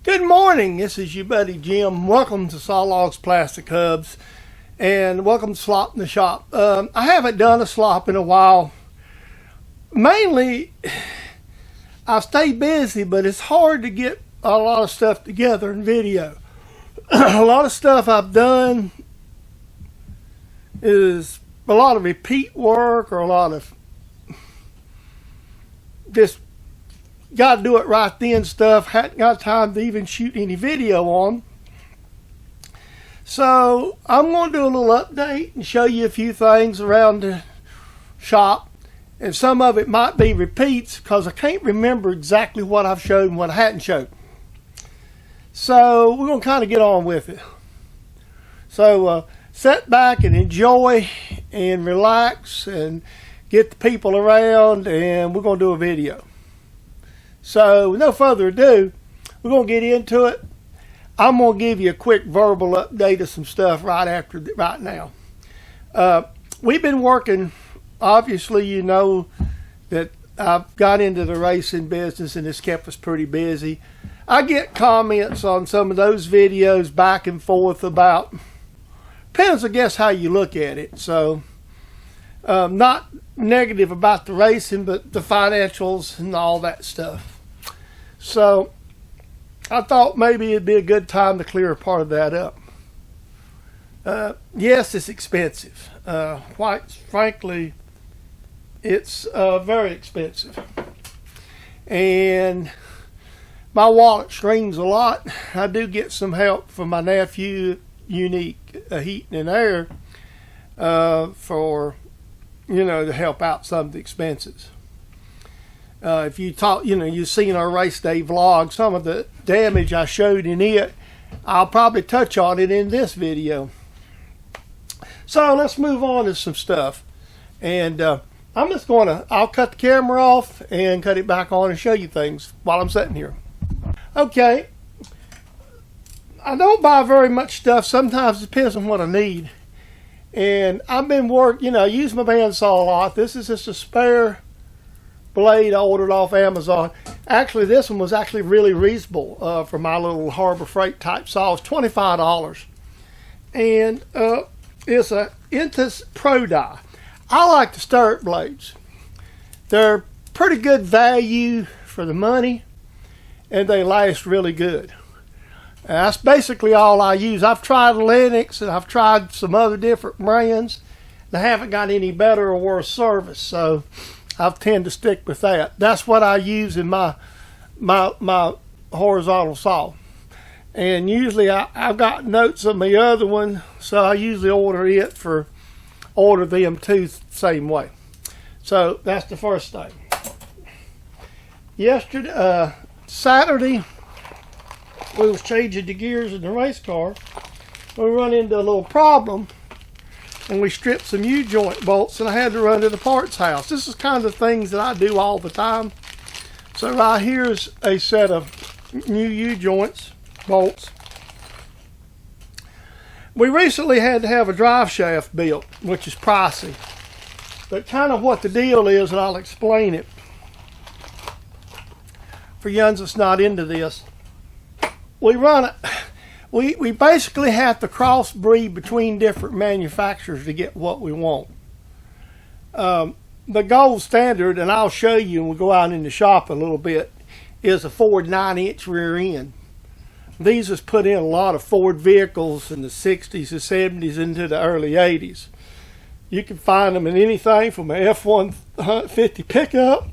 Good morning, this is your buddy Jim. Welcome to Sawlogs Plastic Hubs and welcome to Slop in the Shop. I haven't done a slop in a while. Mainly, I stay busy, but it's hard to get a lot of stuff together in video. A lot of stuff I've done is a lot of repeat work or a lot of just got to do it right then stuff. Hadn't got time to even shoot any video on. So I'm going to do a little update and show you a few things around the shop. And some of it might be repeats because I can't remember exactly what I've showed and what I hadn't showed. So we're going to kind of get on with it. So sit back and enjoy and relax and get the people around, and we're going to do a video. So with no further ado, we're going to get into it. I'm going to give you a quick verbal update of some stuff right now. We've been working, obviously you know that I've got into the racing business and it's kept us pretty busy. I get comments on some of those videos back and forth about, depends I guess how you look at it. So not negative about the racing, but the financials and all that stuff. So I thought maybe it'd be a good time to clear a part of that up. Yes, it's expensive. Quite frankly, it's very expensive. And my wallet screams a lot. I do get some help from my nephew, Unique Heating and Air, for, to help out some of the expenses. If you talk, you've seen our race day vlog, some of the damage I showed in it, I'll probably touch on it in this video. So let's move on to some stuff. And I'll cut the camera off and cut it back on and show you things while I'm sitting here. Okay. I don't buy very much stuff. Sometimes it depends on what I need. And I've been I use my bandsaw a lot. This is just a spare blade I ordered off Amazon. Actually, this one was actually really reasonable for my little Harbor Freight type saw. It's $25. And it's a Intus Pro Die. I like the stirrup blades. They're pretty good value for the money, and they last really good. And that's basically all I use. I've tried Lennox and I've tried some other different brands. And I haven't got any better or worse service, so I tend to stick with that. That's what I use in my horizontal saw. And usually I've got notes on my other one, so I usually order them too same way. So that's the first thing. Saturday, we was changing the gears in the race car. We run into a little problem, and we stripped some U-joint bolts, and I had to run to the parts house. This is kind of things that I do all the time. So right here's a set of new U-joints, bolts. We recently had to have a drive shaft built, which is pricey. But kind of what the deal is, and I'll explain it for young's that's not into this. We basically have to crossbreed between different manufacturers to get what we want. The gold standard, and I'll show you when we go out in the shop a little bit, is a Ford 9-inch rear end. These was put in a lot of Ford vehicles in the 60s and 70s into the early 80s. You can find them in anything from an F-150 pickup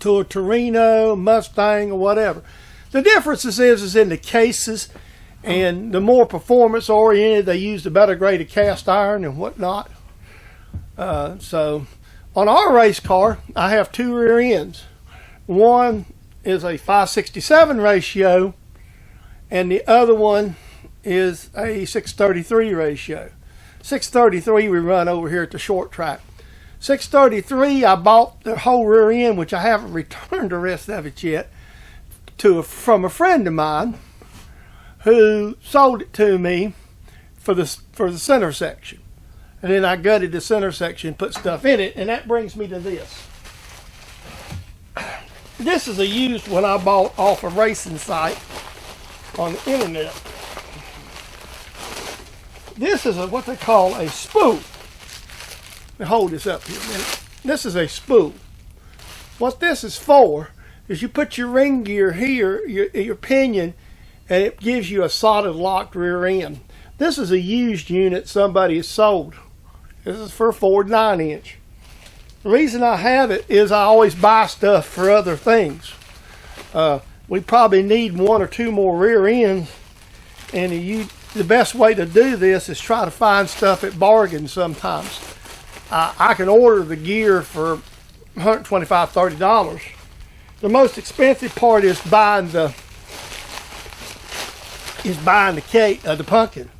to a Torino, Mustang, or whatever. The difference is in the cases, and the more performance oriented, they use the better grade of cast iron and whatnot. So on our race car, I have two rear ends. One is a 567 ratio, and the other one is a 633 ratio. 633 we run over here at the short track. 633, I bought the whole rear end, which I haven't returned the rest of it yet, from a friend of mine who sold it to me for the center section. And then I gutted the center section, put stuff in it, and that brings me to this. This is a used one I bought off a racing site on the internet. This is what they call a spool. Let me hold this up here a minute. This is a spool. What this is for is you put your ring gear here, your pinion, and it gives you a solid locked rear end. This is a used unit somebody has sold. This is for a Ford 9-inch. The reason I have it is I always buy stuff for other things. We probably need 1 or 2 more rear ends, and the best way to do this is try to find stuff at bargains sometimes. I can order the gear for $125, $30. The most expensive part is buying the pumpkin.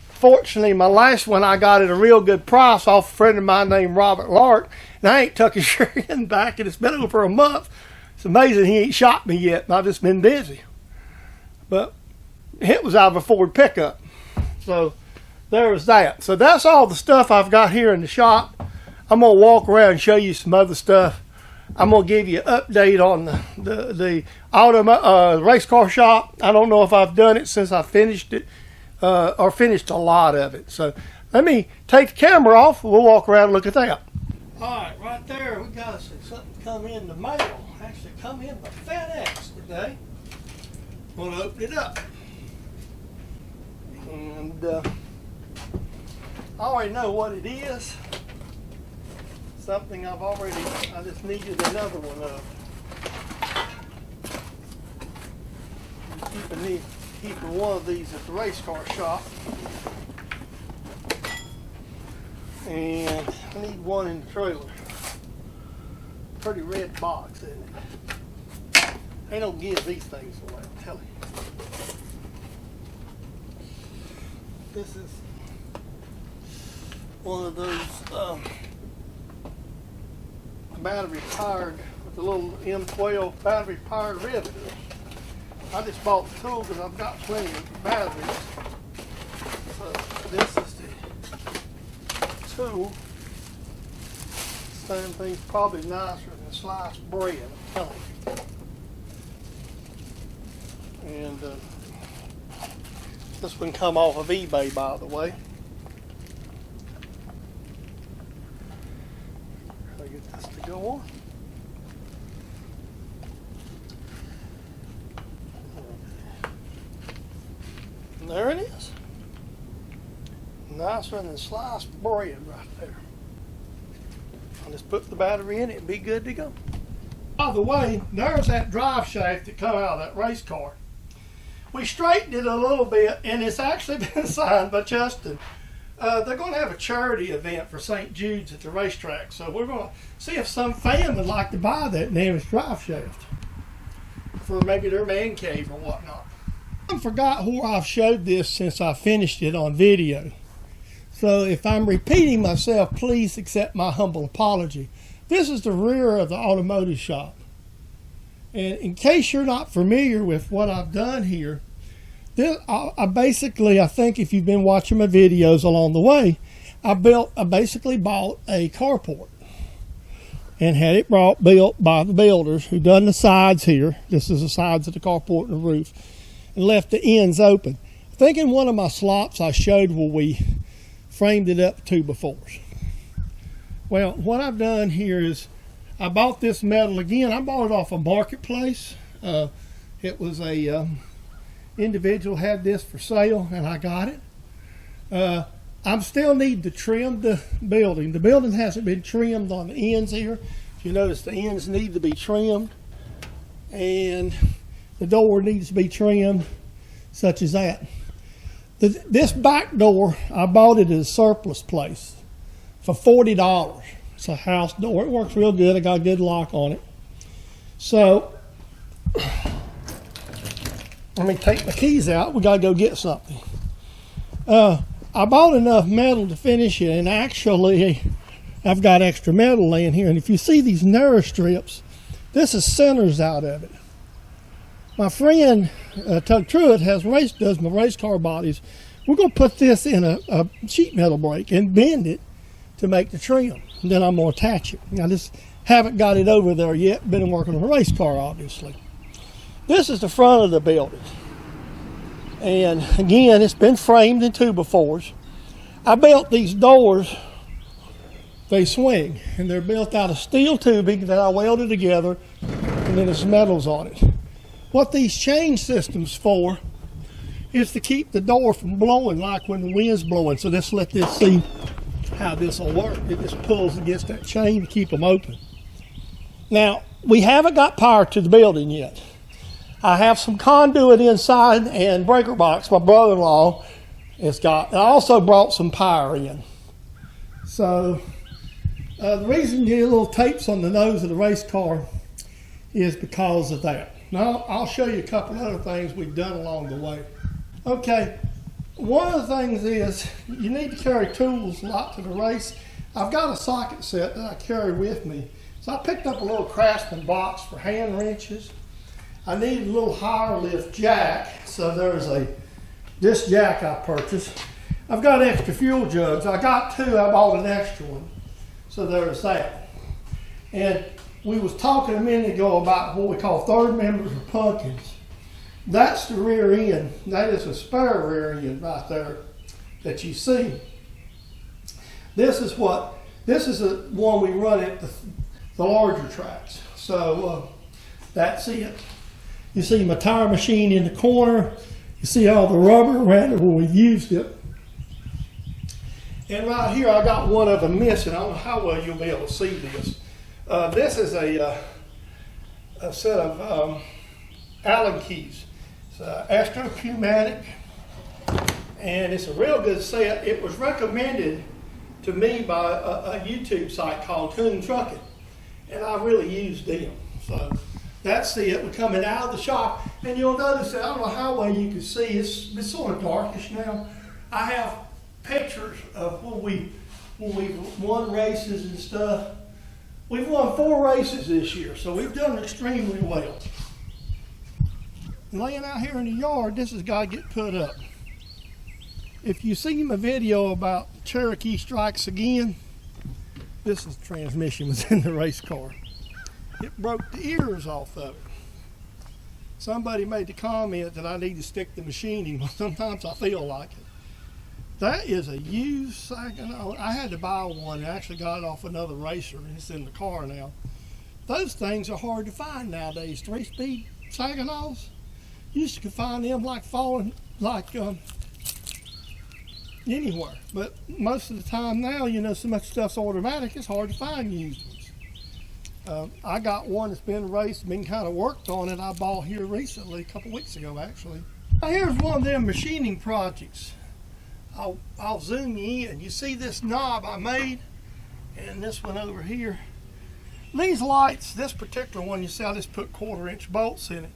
Fortunately, my last one I got at a real good price off a friend of mine named Robert Lark, and I ain't tuck his shirt in back, and it's been over a month. It's amazing he ain't shot me yet. I've just been busy. But it was out of a Ford pickup. So there was that. So that's all the stuff I've got here in the shop. I'm going to walk around and show you some other stuff. I'm going to give you an update on the race car shop. I don't know if I've done it since I finished it or finished a lot of it. So let me take the camera off. We'll walk around and look at that. All right there we got something come in the mail. Actually come in by FedEx today. I'm going to open it up. And I already know what it is. Something I just needed another one of. Keeping one of these at the race car shop. And I need one in the trailer. Pretty red box, isn't it? They don't give these things away, I'm telling you. This is one of those battery powered with a little M12 battery powered rivet. I just bought the tool because I've got plenty of batteries. So this is the tool. Same thing's probably nicer than sliced bread, I'm telling you. And this one come off of eBay, by the way. I'll get this to go on. And there it is. Nicer than sliced bread right there. I'll just put the battery in it and be good to go. By the way, there's that drive shaft that come out of that race car. We straightened it a little bit, and it's actually been signed by Justin. They're going to have a charity event for St. Jude's at the racetrack, so we're going to see if some fan would like to buy that damaged drive shaft for maybe their man cave or whatnot. I forgot where I've showed this since I finished it on video. So if I'm repeating myself, please accept my humble apology. This is the rear of the automotive shop. And in case you're not familiar with what I've done here, I think if you've been watching my videos along the way, I basically bought a carport and had it built by the builders who done the sides here. This is the sides of the carport and the roof, and left the ends open. I think in one of my slops I showed where we framed it up 2x4s. Well, what I've done here is I bought this metal again. I bought it off a marketplace. It was a individual had this for sale, and I got it. I still need to trim the building. The building hasn't been trimmed on the ends here. If you notice, the ends need to be trimmed, and the door needs to be trimmed, such as that. This back door, I bought it at a surplus place for $40. It's a house door. It works real good. I got a good lock on it. So let me take my keys out. We got to go get something. I bought enough metal to finish it, and actually I've got extra metal laying here. And if you see these narrow strips, this is centers out of it. My friend Tug Truitt does my race car bodies. We're going to put this in a sheet metal brake and bend it to make the trim. and then I'm going to attach it. I just haven't got it over there yet. Been working on a race car, obviously. This is the front of the building. And again, it's been framed in 2x4s. I built these doors. They swing, and they're built out of steel tubing that I welded together, and then there's metals on it. What these chain systems for is to keep the door from blowing like when the wind's blowing. So let's let this see how this will work. It just pulls against that chain to keep them open. Now, we haven't got power to the building yet. I have some conduit inside and breaker box my brother-in-law has got. I also brought some power in. So the reason you get little tapes on the nose of the race car is because of that. Now, I'll show you a couple other things we've done along the way. Okay, one of the things is you need to carry tools a lot to the race. I've got a socket set that I carry with me. So I picked up a little Craftsman box for hand wrenches. I needed a little higher lift jack, so there's this jack I purchased. I've got extra fuel jugs. I got 2, I bought an extra one. So there's that. And we was talking a minute ago about what we call third members or pumpkins. That's the rear end. That is a spare rear end right there that you see. This is the one we run at the larger tracks. So that's it. You see my tire machine in the corner. You see all the rubber around it where we used it. And right here, I got one of them missing. I don't know how well you'll be able to see this. This is a set of Allen keys. It's Astro-Pneumatic, and it's a real good set. It was recommended to me by a YouTube site called Coon Trucking, and I really used them. So that's it. We're coming out of the shop, and you'll notice that I don't know how well you can see. It's sort of darkish now. I have pictures of when we've won races and stuff. We've won 4 races this year, so we've done extremely well. Laying out here in the yard, this has got to get put up. If you see my video about Cherokee Strikes Again, this is the transmission was in the race car. It broke the ears off of it. Somebody made the comment that I need to stick the machining. Well, sometimes I feel like it. That is a used Saginaw. I had to buy one. I actually got it off another racer, and it's in the car now. Those things are hard to find nowadays. 3-speed Saginaws. You used to find them like falling like anywhere. But most of the time now, you know, so much stuff's automatic, it's hard to find used ones. I got one that's been raced, been kind of worked on it. I bought here recently, a couple weeks ago actually. Now here's one of them machining projects. I'll zoom you in. You see this knob I made, and this one over here. These lights, this particular one, you see I just put 1/4-inch bolts in it.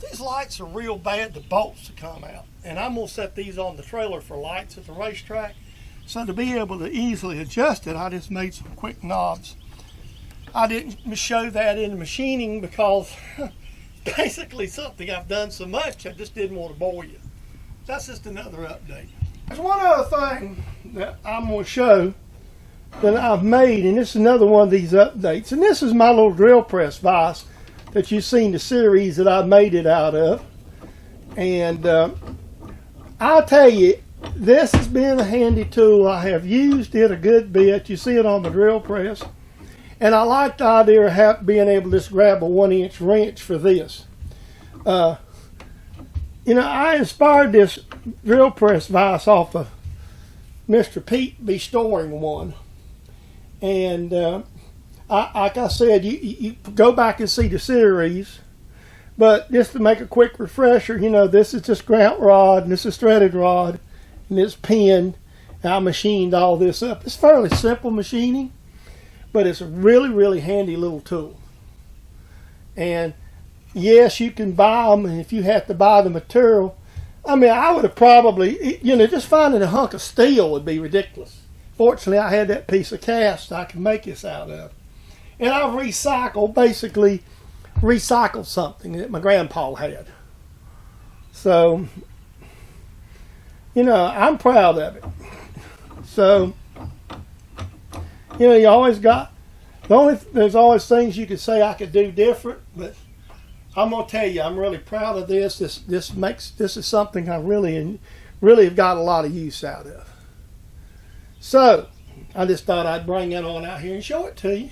These lights are real bad, the bolts to come out. And I'm gonna set these on the trailer for lights at the racetrack. So to be able to easily adjust it, I just made some quick knobs. I didn't show that in the machining because basically something I've done so much, I just didn't want to bore you. That's just another update. There's one other thing that I'm going to show that I've made, and this is another one of these updates. And this is my little drill press vise that you've seen the series that I made it out of. And I'll tell you, this has been a handy tool. I have used it a good bit. You see it on the drill press. And I like the idea of being able to just grab a 1-inch wrench for this. You know, I inspired this drill press vise off of Mr. Pete be storing one. And like I said, you go back and see the series. But just to make a quick refresher, you know, this is just grout rod, and this is threaded rod, and it's pinned. I machined all this up. It's fairly simple machining, but it's a really, really handy little tool. And yes, you can buy them, and if you have to buy the material, I mean, I would have probably, you know, just finding a hunk of steel would be ridiculous. Fortunately, I had that piece of cast I can make this out of. And I've basically recycled something that my grandpa had. So, you know, I'm proud of it. So, You know, there's always things you could say I could do different, but I'm gonna tell you, I'm really proud of this. This is something I really have got a lot of use out of. So I just thought I'd bring it on out here and show it to you.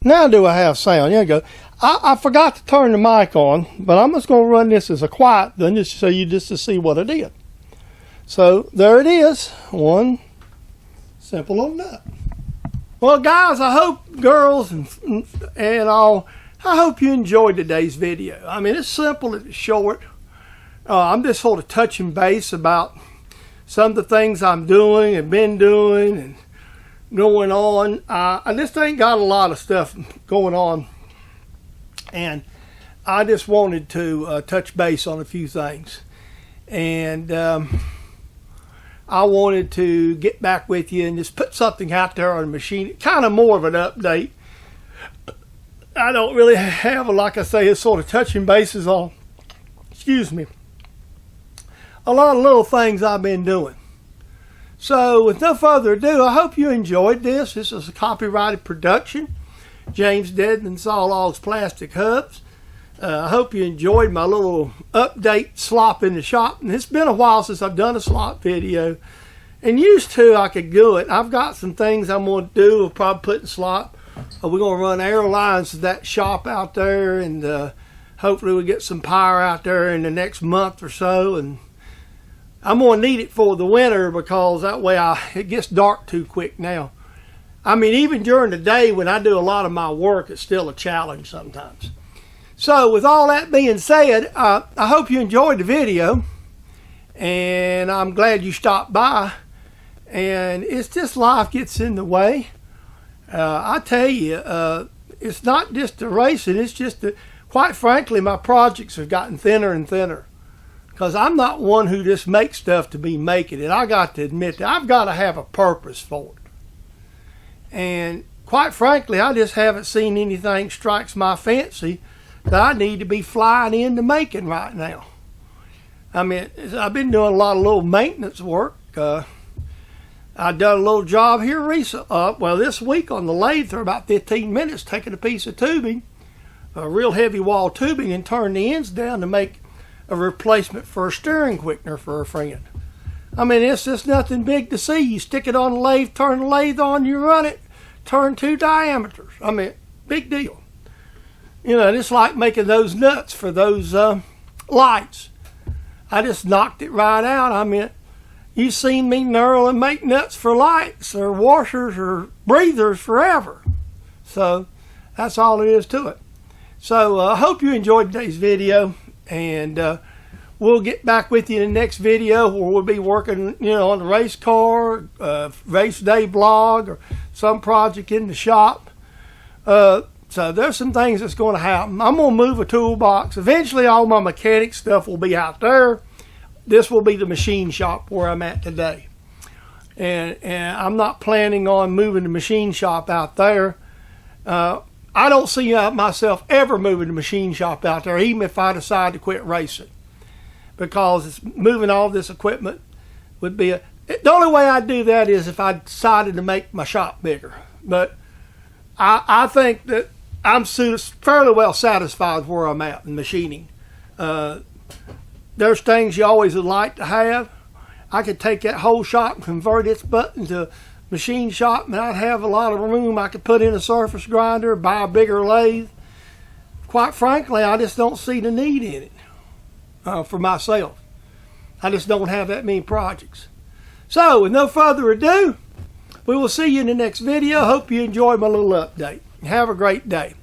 Now do I have sound? There you go. I forgot to turn the mic on, but I'm just going to run this as a quiet then just to see what it is. So there it is. One simple little nut. Well, guys, I hope, girls and all, I hope you enjoyed today's video. I mean, it's simple, it's short. I'm just sort of touching base about some of the things I'm doing and been doing and going on. I just ain't got a lot of stuff going on, and I just wanted to touch base on a few things, and I wanted to get back with you and just put something out there on the machine, kind of more of an update. I don't really have, like I say, it's sort of touching bases on, a lot of little things I've been doing. So with no further ado, I hope you enjoyed this. This is a copyrighted production. James Dedman Sawlogs Plastic Hubs. I hope you enjoyed my little update slop in the shop. And it's been a while since I've done a slop video. And used to, I could do it. I've got some things I'm going to do. We'll probably put in slop. We're going to run airlines to that shop out there. And hopefully we'll get some power out there in the next month or so. And I'm going to need it for the winter because that way it gets dark too quick now. I mean, even during the day when I do a lot of my work, it's still a challenge sometimes. So with all that being said, I hope you enjoyed the video. And I'm glad you stopped by. And it's just life gets in the way. I tell you, it's not just the racing. It's just that, quite frankly, my projects have gotten thinner and thinner. Because I'm not one who just makes stuff to be making it. I got to admit that I've got to have a purpose for it. And quite frankly, I just haven't seen anything strikes my fancy that I need to be flying into making right now. I mean, I've been doing a lot of little maintenance work. I've done a little job here recently, this week on the lathe for about 15 minutes, taking a piece of tubing, a real heavy wall tubing, and turning the ends down to make a replacement for a steering quickener for a friend. I mean, it's just nothing big to see. You stick it on the lathe, turn the lathe on, you run it, turn 2 diameters. I mean, big deal. You know, it's like making those nuts for those lights. I just knocked it right out. I mean, you've seen me knurl and make nuts for lights or washers or breathers forever. So that's all it is to it. So I hope you enjoyed today's video. And we'll get back with you in the next video where we'll be working, on the race car, race day vlog, or some project in the shop. So there's some things that's going to happen. I'm going to move a toolbox. Eventually, all my mechanic stuff will be out there. This will be the machine shop where I'm at today. And I'm not planning on moving the machine shop out there. I don't see myself ever moving the machine shop out there, even if I decide to quit racing, because moving all this equipment would be the only way I'd do that is if I decided to make my shop bigger. But I think that I'm fairly well satisfied with where I'm at in machining. There's things you always would like to have. I could take that whole shop and convert its butt into a machine shop, and I'd have a lot of room. I could put in a surface grinder, buy a bigger lathe. Quite frankly, I just don't see the need in it for myself. I just don't have that many projects. So, with no further ado, we will see you in the next video. Hope you enjoyed my little update. Have a great day.